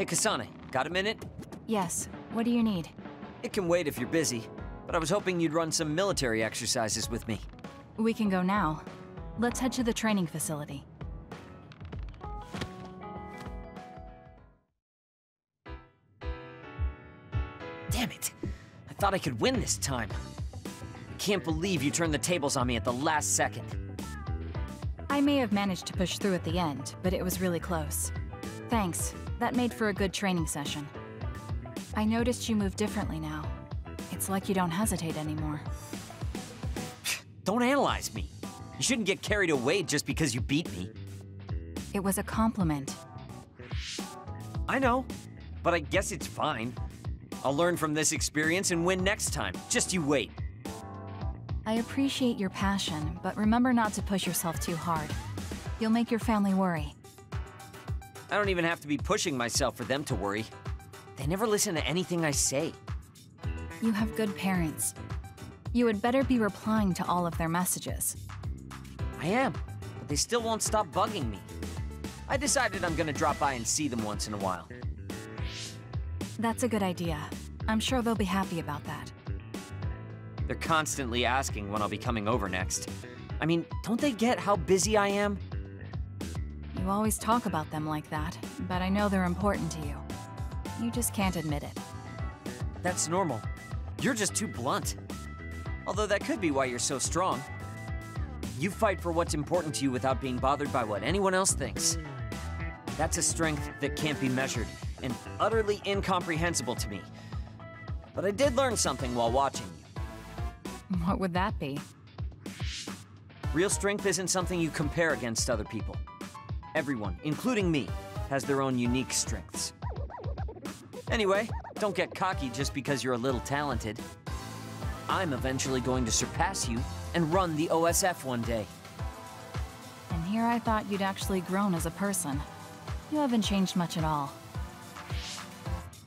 Hey, Kasane, got a minute? Yes. What do you need? It can wait if you're busy, but I was hoping you'd run some military exercises with me. We can go now. Let's head to the training facility. Damn it! I thought I could win this time. I can't believe you turned the tables on me at the last second. I may have managed to push through at the end, but it was really close. Thanks. That made for a good training session. I noticed you move differently now. It's like you don't hesitate anymore. Don't analyze me. You shouldn't get carried away just because you beat me. It was a compliment. I know, but I guess it's fine. I'll learn from this experience and win next time. Just you wait. I appreciate your passion, but remember not to push yourself too hard. You'll make your family worry. I don't even have to be pushing myself for them to worry. They never listen to anything I say. You have good parents. You had better be replying to all of their messages. I am, but they still won't stop bugging me. I decided I'm gonna drop by and see them once in a while. That's a good idea. I'm sure they'll be happy about that. They're constantly asking when I'll be coming over next. I mean, don't they get how busy I am? You always talk about them like that, but I know they're important to you. You just can't admit it. That's normal. You're just too blunt. Although that could be why you're so strong. You fight for what's important to you without being bothered by what anyone else thinks. That's a strength that can't be measured and utterly incomprehensible to me. But I did learn something while watching you. What would that be? Real strength isn't something you compare against other people. Everyone, including me, has their own unique strengths. Anyway, don't get cocky just because you're a little talented. I'm eventually going to surpass you and run the OSF one day. And here I thought you'd actually grown as a person. You haven't changed much at all.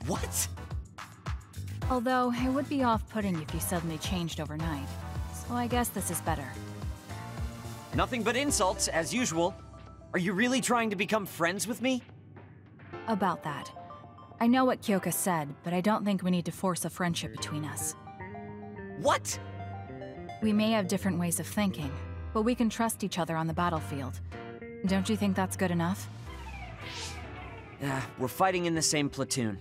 What? Although, it would be off-putting if you suddenly changed overnight. So I guess this is better. Nothing but insults, as usual. Are you really trying to become friends with me? About that. I know what Kyoka said, but I don't think we need to force a friendship between us. What? We may have different ways of thinking, but we can trust each other on the battlefield. Don't you think that's good enough? Yeah, we're fighting in the same platoon.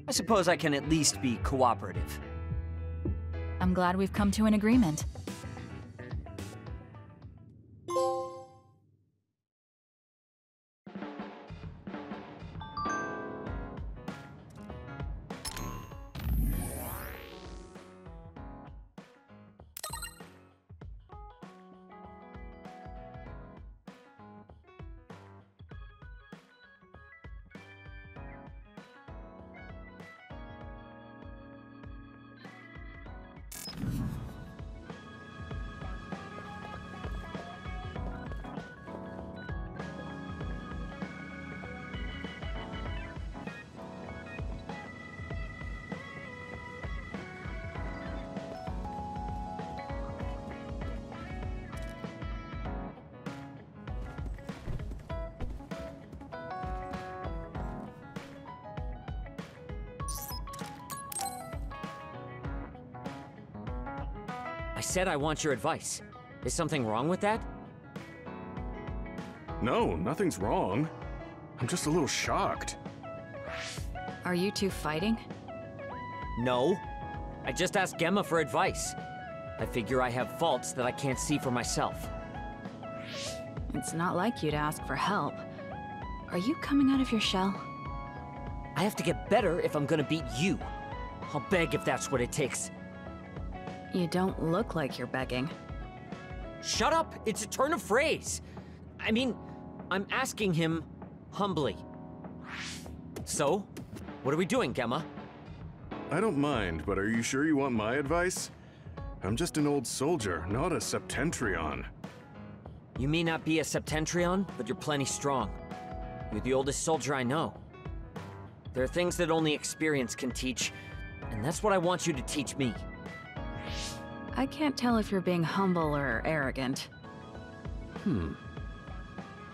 I suppose I can at least be cooperative. I'm glad we've come to an agreement. I said I want your advice. Is something wrong with that? No, nothing's wrong. I'm just a little shocked. Are you two fighting? No. I just asked Gemma for advice. I figure I have faults that I can't see for myself. It's not like you to ask for help. Are you coming out of your shell? I have to get better if I'm gonna beat you. I'll beg if that's what it takes. You don't look like you're begging. Shut up! It's a turn of phrase! I mean, I'm asking him humbly. So, what are we doing, Gemma? I don't mind, but are you sure you want my advice? I'm just an old soldier, not a septentrion. You may not be a septentrion, but you're plenty strong. You're the oldest soldier I know. There are things that only experience can teach, and that's what I want you to teach me. I can't tell if you're being humble or arrogant.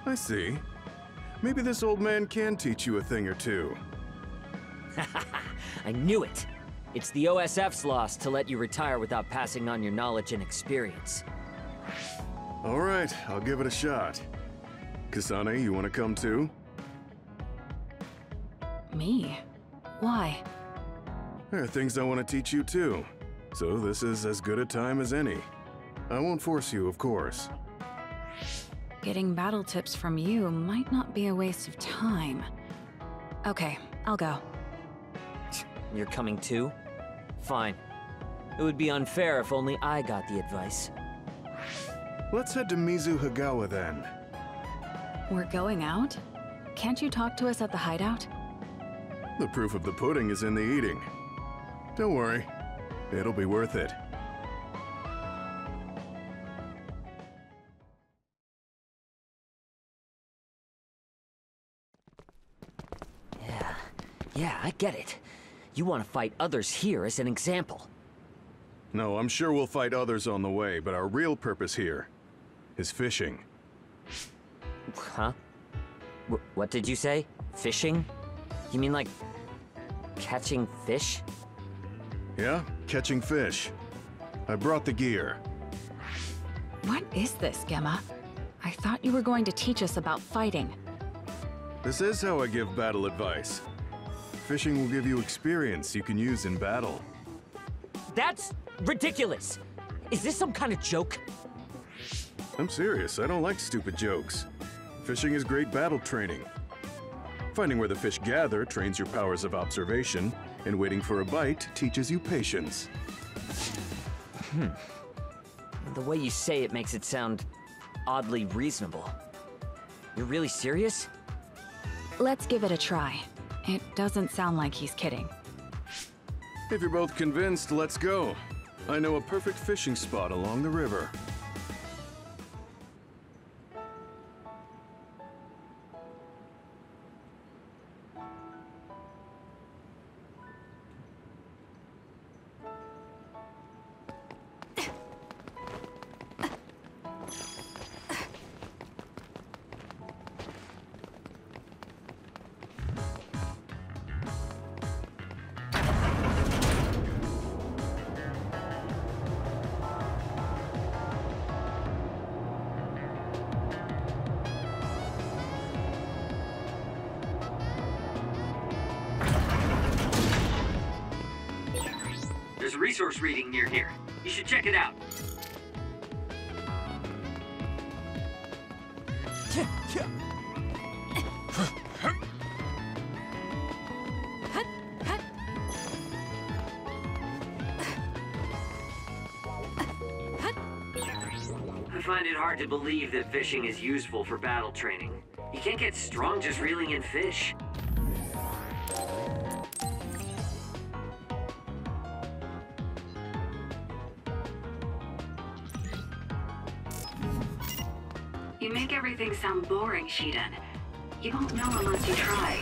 I see. Maybe this old man can teach you a thing or two. I knew it! It's the OSF's loss to let you retire without passing on your knowledge and experience. All right, I'll give it a shot. Kasane, you want to come too? Me? Why? There are things I want to teach you too. So this is as good a time as any. I won't force you, of course. Getting battle tips from you might not be a waste of time. Okay, I'll go. You're coming too? Fine. It would be unfair if only I got the advice. Let's head to Mizu Hagawa then. We're going out? Can't you talk to us at the hideout? The proof of the pudding is in the eating. Don't worry, it'll be worth it. Yeah, I get it. You want to fight others here as an example. No, I'm sure we'll fight others on the way, but our real purpose here is fishing. Huh? What did you say? Fishing? You mean like catching fish? Yeah, catching fish. I brought the gear. What is this, Gemma? I thought you were going to teach us about fighting. This is how I give battle advice. Fishing will give you experience you can use in battle. That's ridiculous! Is this some kind of joke? I'm serious, I don't like stupid jokes. Fishing is great battle training. Finding where the fish gather trains your powers of observation, and waiting for a bite teaches you patience. The way you say it makes it sound oddly reasonable. You're really serious? Let's give it a try. It doesn't sound like he's kidding. If you're both convinced, let's go. I know a perfect fishing spot along the river. There's a resource reading near here. You should check it out. I find it hard to believe that fishing is useful for battle training. You can't get strong just reeling in fish. You make everything sound boring, Shiden. You won't know unless you try.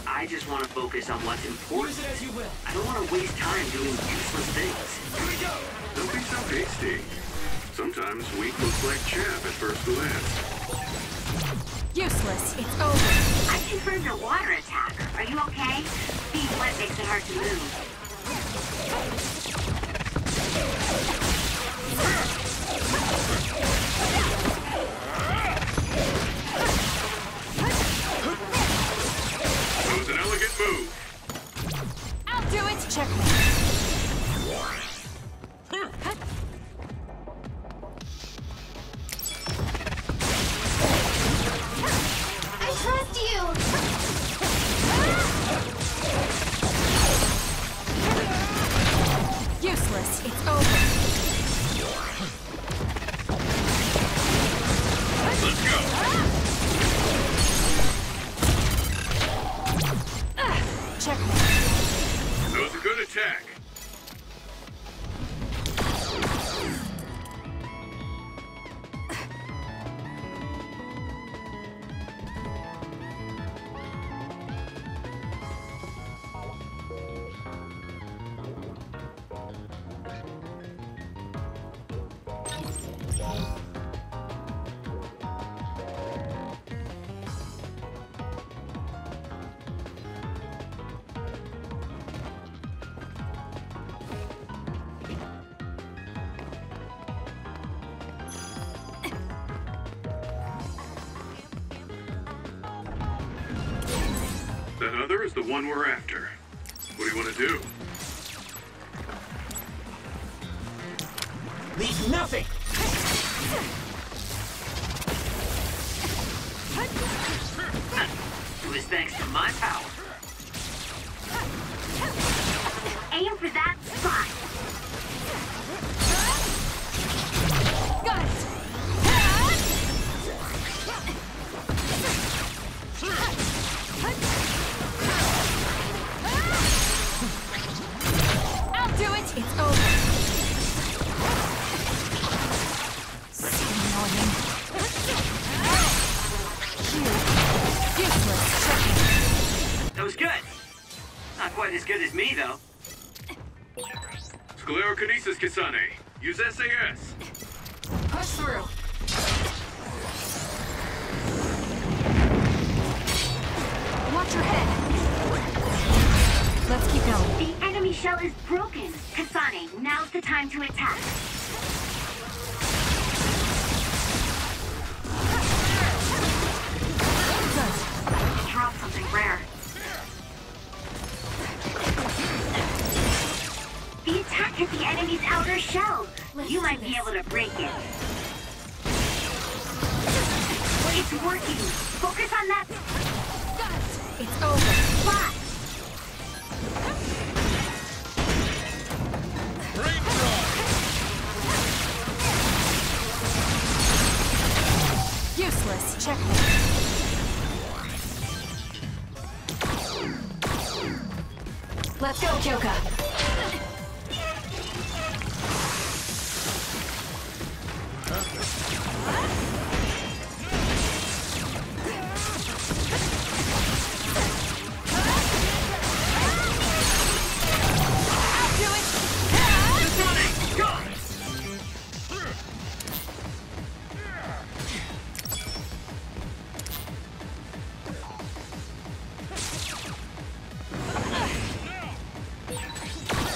I just want to focus on what's important. Use it as you will. I don't want to waste time doing useless things. Here we go! Don't be so hasty. Sometimes weak looks like chaff at first glance. Useless. It's over. I confirmed a water attack. Are you okay? Being wet makes it hard to move. That was an elegant move. I'll do it. Check me. I trust you! Useless. It's over. Let's go. Check me. That was a good attack. That other is the one we're after. What do you want to do? Leave nothing! It was thanks to my power. Aim for that spot. Got it! I'll do it! It's over. So annoying. Useless. That was good. Not quite as good as me, though. Sclerokinesis, Kasane. Use SAS. Push through. Watch your head. Let's keep going. The enemy shell is broken. Kasane, now's the time to attack. Drop something rare. The attack hit the enemy's outer shell. You might be able to break it. It's working. Focus on that. It's over. Spot. Useless. Checkmate. Let's go, Kyoka.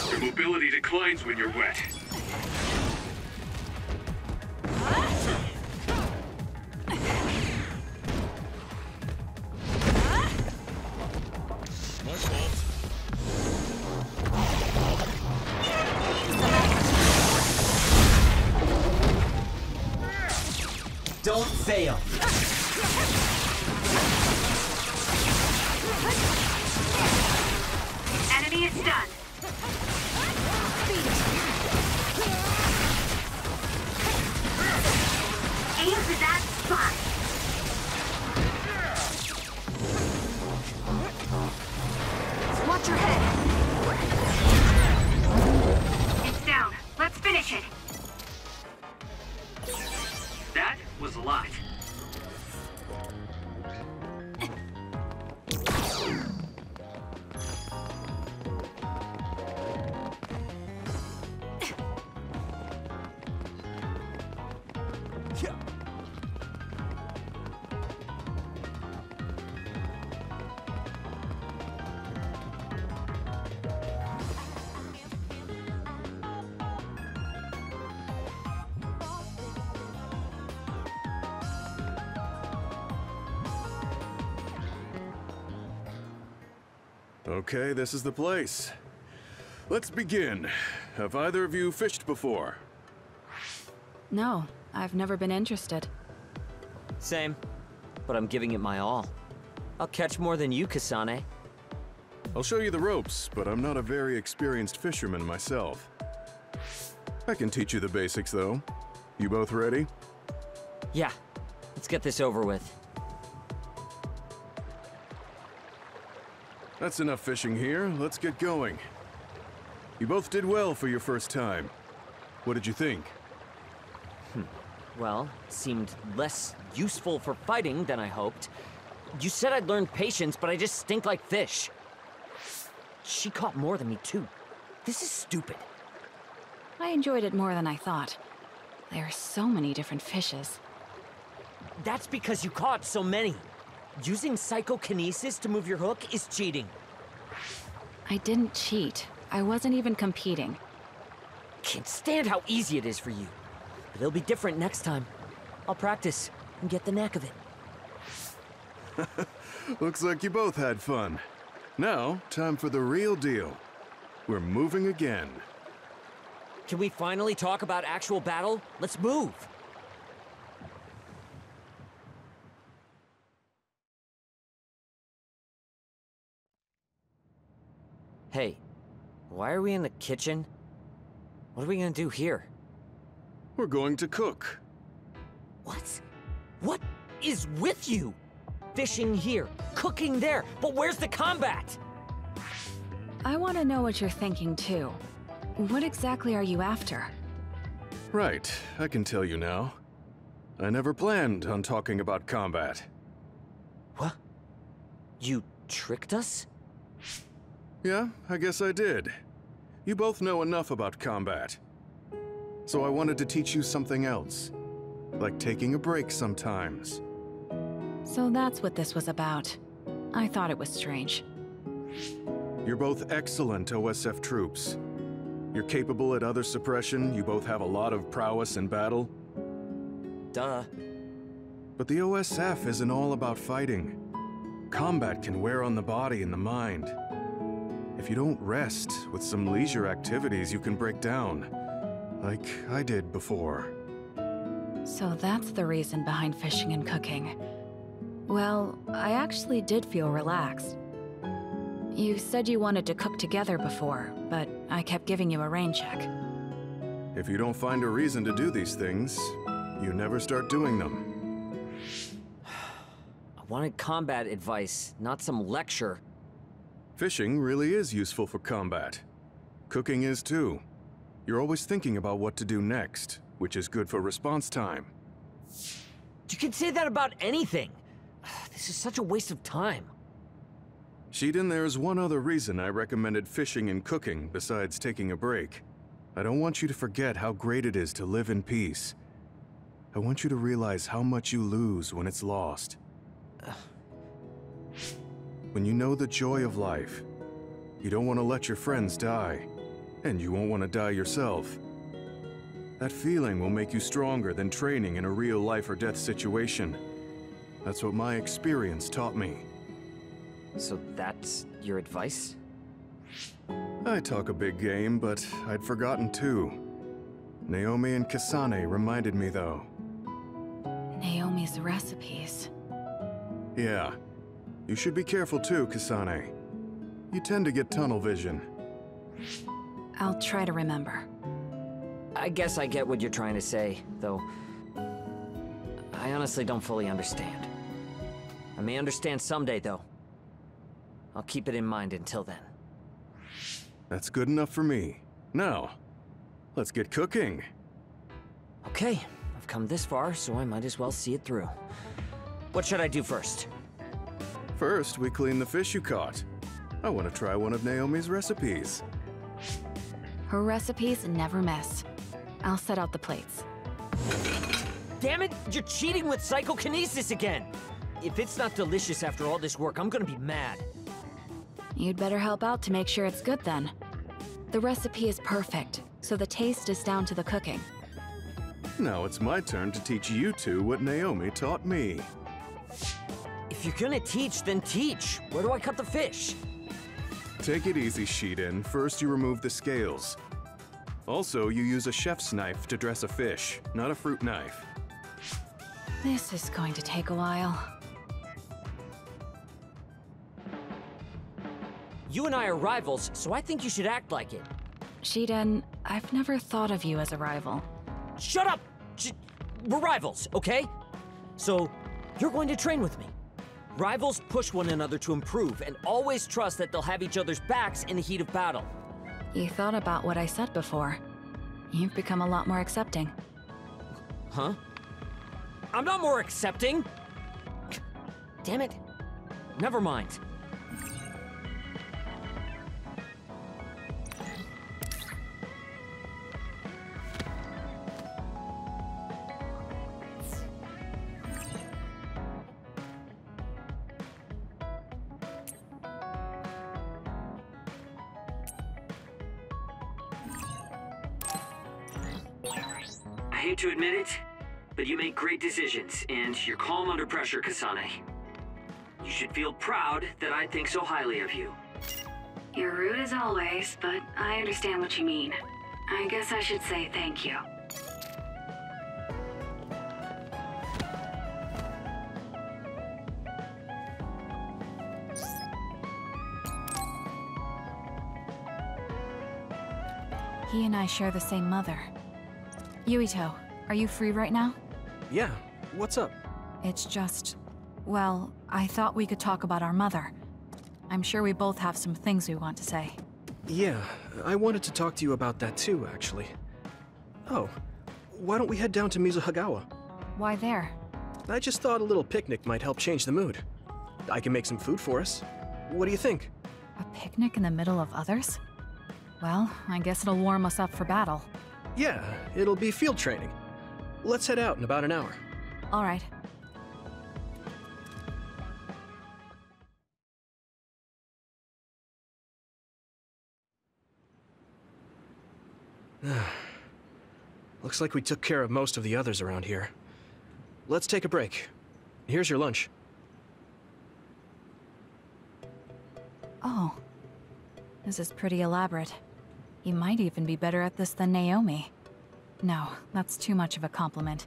Your mobility declines when you're wet. Don't fail. Enemy is stunned. Aim for that spot. Watch your head. It's down. Let's finish it. That was a lot. Okay, this is the place. Let's begin. Have either of you fished before? No, I've never been interested. Same, but I'm giving it my all. I'll catch more than you, Kasane. I'll show you the ropes, but I'm not a very experienced fisherman myself. I can teach you the basics, though. You both ready? Yeah, let's get this over with. That's enough fishing here. Let's get going. You both did well for your first time. What did you think? Well, it seemed less useful for fighting than I hoped. You said I'd learn patience, but I just stink like fish. She caught more than me, too. This is stupid. I enjoyed it more than I thought. There are so many different fishes. That's because you caught so many. Using psychokinesis to move your hook is cheating. I didn't cheat. I wasn't even competing. Can't stand how easy it is for you. But it'll be different next time. I'll practice and get the knack of it. Looks like you both had fun. Now, time for the real deal. We're moving again. Can we finally talk about actual battle? Let's move! Hey, why are we in the kitchen? What are we gonna do here? We're going to cook. What? What is with you? Fishing here, cooking there, but where's the combat? I want to know what you're thinking, too. What exactly are you after? Right, I can tell you now. I never planned on talking about combat. What? You tricked us? Yeah, I guess I did. You both know enough about combat. So I wanted to teach you something else. Like taking a break sometimes. So that's what this was about. I thought it was strange. You're both excellent OSF troops. You're capable at other suppression, you both have a lot of prowess in battle. Duh. But the OSF isn't all about fighting. Combat can wear on the body and the mind. If you don't rest, with some leisure activities you can break down. Like I did before. So that's the reason behind fishing and cooking. Well, I actually did feel relaxed. You said you wanted to cook together before, but I kept giving you a rain check. If you don't find a reason to do these things, you never start doing them. I wanted combat advice, not some lecture. Fishing really is useful for combat. Cooking is too. You're always thinking about what to do next, which is good for response time. You can say that about anything. This is such a waste of time. Shiden, there's one other reason I recommended fishing and cooking besides taking a break. I don't want you to forget how great it is to live in peace. I want you to realize how much you lose when it's lost. When you know the joy of life, you don't want to let your friends die, and you won't want to die yourself. That feeling will make you stronger than training in a real life or death situation. That's what my experience taught me. So that's your advice? I talk a big game, but I'd forgotten too. Naomi and Kasane reminded me though. Naomi's recipes. Yeah. You should be careful too, Kasane. You tend to get tunnel vision. I'll try to remember. I guess I get what you're trying to say, though I honestly don't fully understand. I may understand someday, though. I'll keep it in mind until then. That's good enough for me. Now, let's get cooking. Okay, I've come this far, so I might as well see it through. What should I do first? First, we clean the fish you caught. I want to try one of Naomi's recipes. Her recipes never miss. I'll set out the plates. Damn it! You're cheating with psychokinesis again! If it's not delicious after all this work, I'm gonna be mad. You'd better help out to make sure it's good then. The recipe is perfect, so the taste is down to the cooking. Now it's my turn to teach you two what Naomi taught me. If you're gonna teach, then teach. Where do I cut the fish? Take it easy, Shiden. First you remove the scales. Also, you use a chef's knife to dress a fish, not a fruit knife. This is going to take a while. You and I are rivals, so I think you should act like it. Shiden, I've never thought of you as a rival. Shut up! We're rivals, okay? So, you're going to train with me. Rivals push one another to improve and always trust that they'll have each other's backs in the heat of battle. You thought about what I said before. You've become a lot more accepting. Huh? I'm not more accepting! Damn it. Never mind. I hate to admit it, but you make great decisions, and you're calm under pressure, Kasane. You should feel proud that I think so highly of you. You're rude as always, but I understand what you mean. I guess I should say thank you. He and I share the same mother. Yuito, are you free right now? Yeah, what's up? It's just... well, I thought we could talk about our mother. I'm sure we both have some things we want to say. Yeah, I wanted to talk to you about that too, actually. Oh, why don't we head down to Mizuhagawa? Why there? I just thought a little picnic might help change the mood. I can make some food for us. What do you think? A picnic in the middle of others? Well, I guess it'll warm us up for battle. Yeah, it'll be field training. Let's head out in about an hour. All right. Looks like we took care of most of the others around here. Let's take a break. Here's your lunch. Oh. This is pretty elaborate. You might even be better at this than Naomi. No, that's too much of a compliment.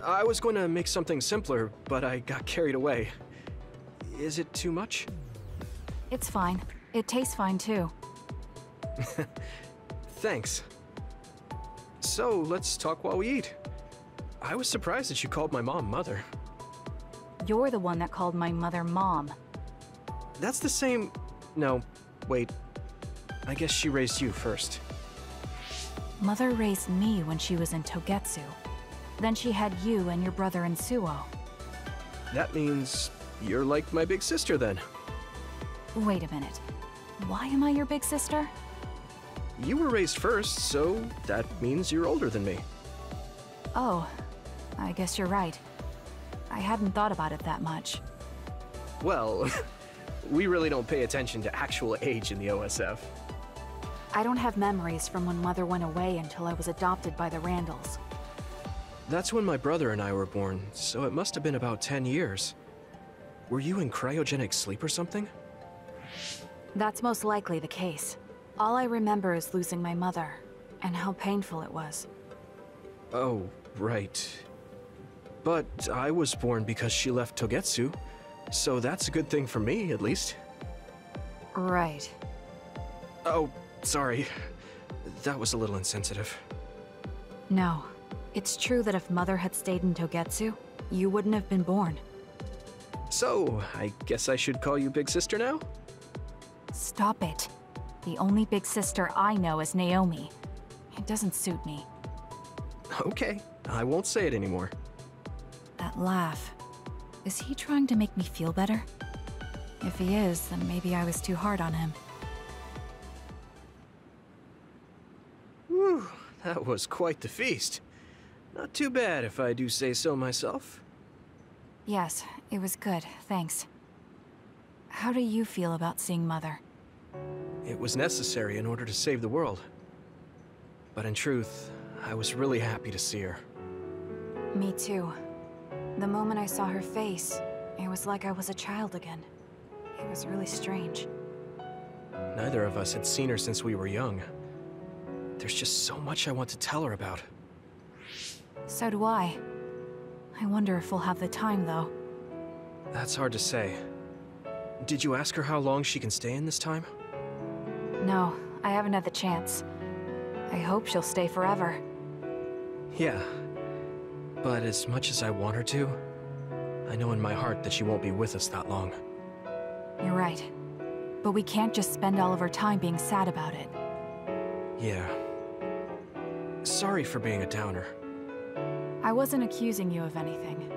I was going to make something simpler, but I got carried away. Is it too much? It's fine. It tastes fine too. Thanks. So, let's talk while we eat. I was surprised that you called my mom Mother. You're the one that called my mother Mom. That's the same... No, wait. I guess she raised you first. Mother raised me when she was in Togetsu. Then she had you and your brother in Suo. That means you're like my big sister then. Wait a minute. Why am I your big sister? You were raised first, so that means you're older than me. Oh, I guess you're right. I hadn't thought about it that much. Well, we really don't pay attention to actual age in the OSF. I don't have memories from when Mother went away until I was adopted by the Randalls. That's when my brother and I were born, so it must have been about 10 years. Were you in cryogenic sleep or something? That's most likely the case. All I remember is losing my mother, and how painful it was. Oh, right. But I was born because she left Togetsu, so that's a good thing for me, at least. Right. Oh, sorry. That was a little insensitive. No. It's true that if Mother had stayed in Togetsu, you wouldn't have been born. So, I guess I should call you Big Sister now? Stop it. The only big sister I know is Naomi. It doesn't suit me. Okay, I won't say it anymore. That laugh. Is he trying to make me feel better? If he is, then maybe I was too hard on him. Whew, that was quite the feast. Not too bad if I do say so myself. Yes, it was good, thanks. How do you feel about seeing Mother? It was necessary in order to save the world. But in truth, I was really happy to see her. Me too. The moment I saw her face, it was like I was a child again. It was really strange. Neither of us had seen her since we were young. There's just so much I want to tell her about. So do I. I wonder if we'll have the time, though. That's hard to say. Did you ask her how long she can stay in this time? No, I haven't had the chance. I hope she'll stay forever. Yeah. But as much as I want her to, I know in my heart that she won't be with us that long. You're right. But we can't just spend all of our time being sad about it. Yeah. Sorry for being a downer. I wasn't accusing you of anything.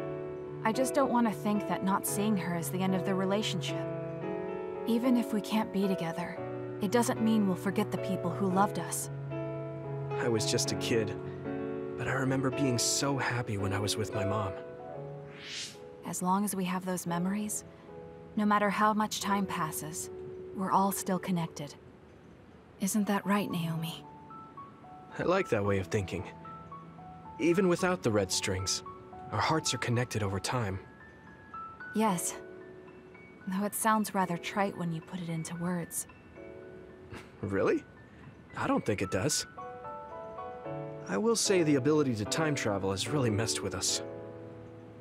I just don't want to think that not seeing her is the end of the relationship. Even if we can't be together, it doesn't mean we'll forget the people who loved us. I was just a kid, but I remember being so happy when I was with my mom. As long as we have those memories, no matter how much time passes, we're all still connected. Isn't that right, Naomi? I like that way of thinking. Even without the red strings, our hearts are connected over time. Yes. Though it sounds rather trite when you put it into words. Really? I don't think it does. I will say the ability to time travel has really messed with us.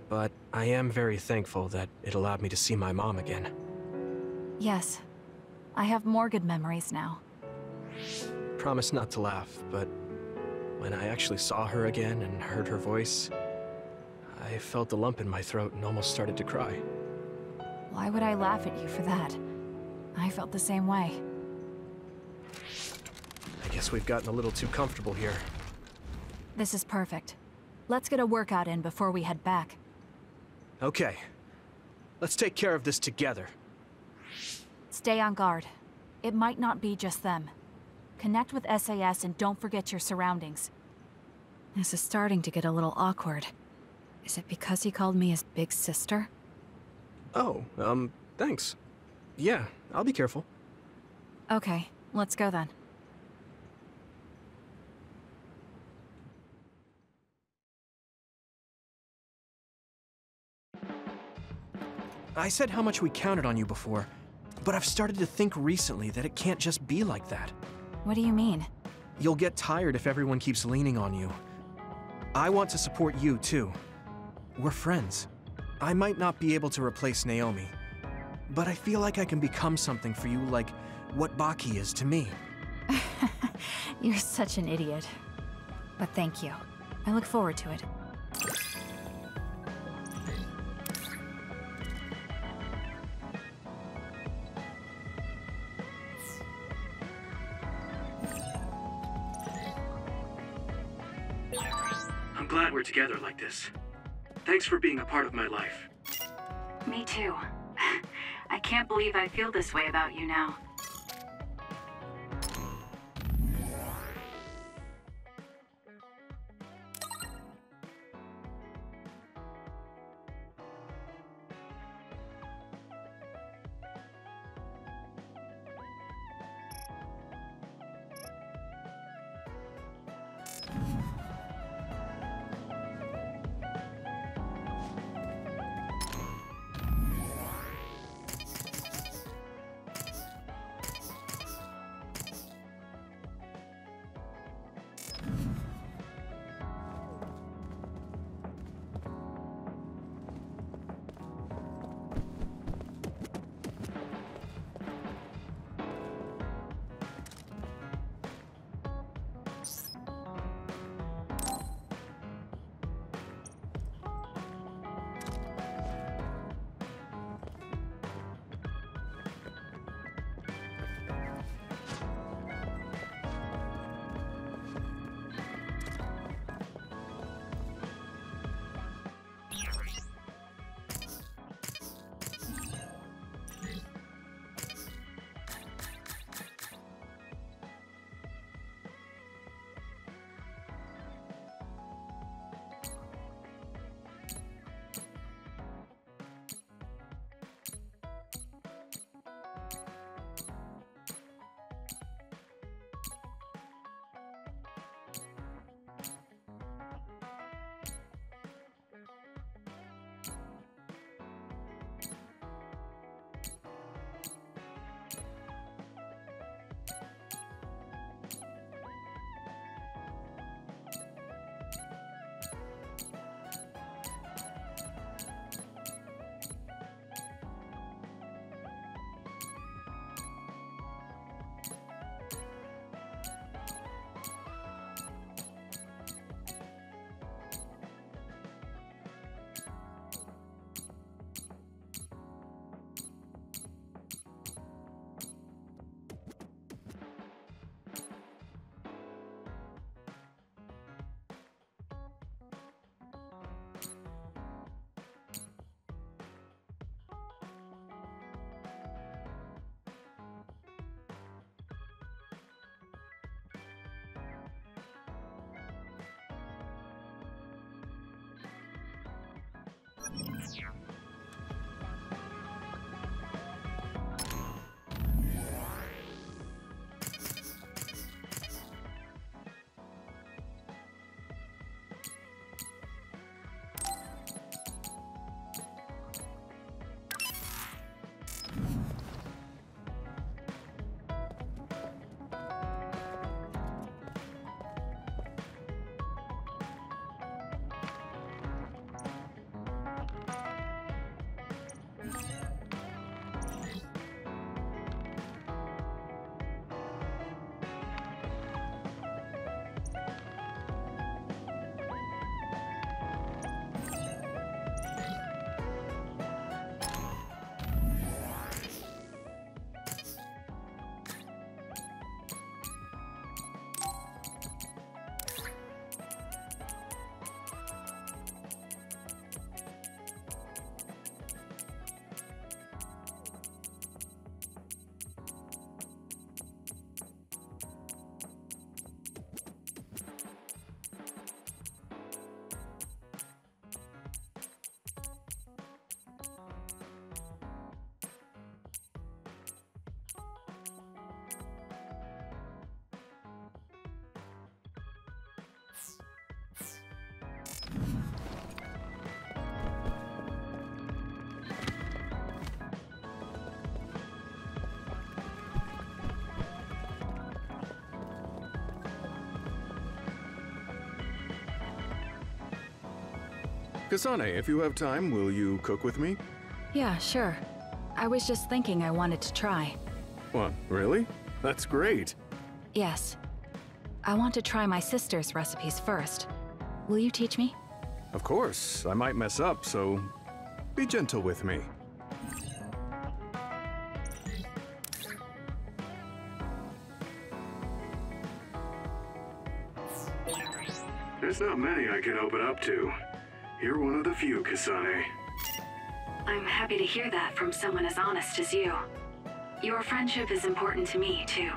But I am very thankful that it allowed me to see my mom again. Yes. I have more good memories now. Promise not to laugh, but when I actually saw her again and heard her voice, I felt a lump in my throat and almost started to cry. Why would I laugh at you for that? I felt the same way. I guess we've gotten a little too comfortable here. This is perfect. Let's get a workout in before we head back. Okay. Let's take care of this together. Stay on guard. It might not be just them. Connect with SAS and don't forget your surroundings. This is starting to get a little awkward. Is it because he called me his big sister? Oh, thanks. Yeah, I'll be careful. Okay, let's go then. I said how much we counted on you before, but I've started to think recently that it can't just be like that. What do you mean? You'll get tired if everyone keeps leaning on you. I want to support you, too. We're friends. I might not be able to replace Naomi, but I feel like I can become something for you like what Baki is to me. You're such an idiot. But thank you. I look forward to it. I'm glad we're together like this. Thanks for being a part of my life. Me too. I can't believe I feel this way about you now. Kasane, if you have time, will you cook with me? Yeah, sure. I was just thinking I wanted to try. What, really? That's great. Yes. I want to try my sister's recipes first. Will you teach me? Of course, I might mess up, so be gentle with me. There's not many I can open up to. You're one of the few, Kasane. I'm happy to hear that from someone as honest as you. Your friendship is important to me, too.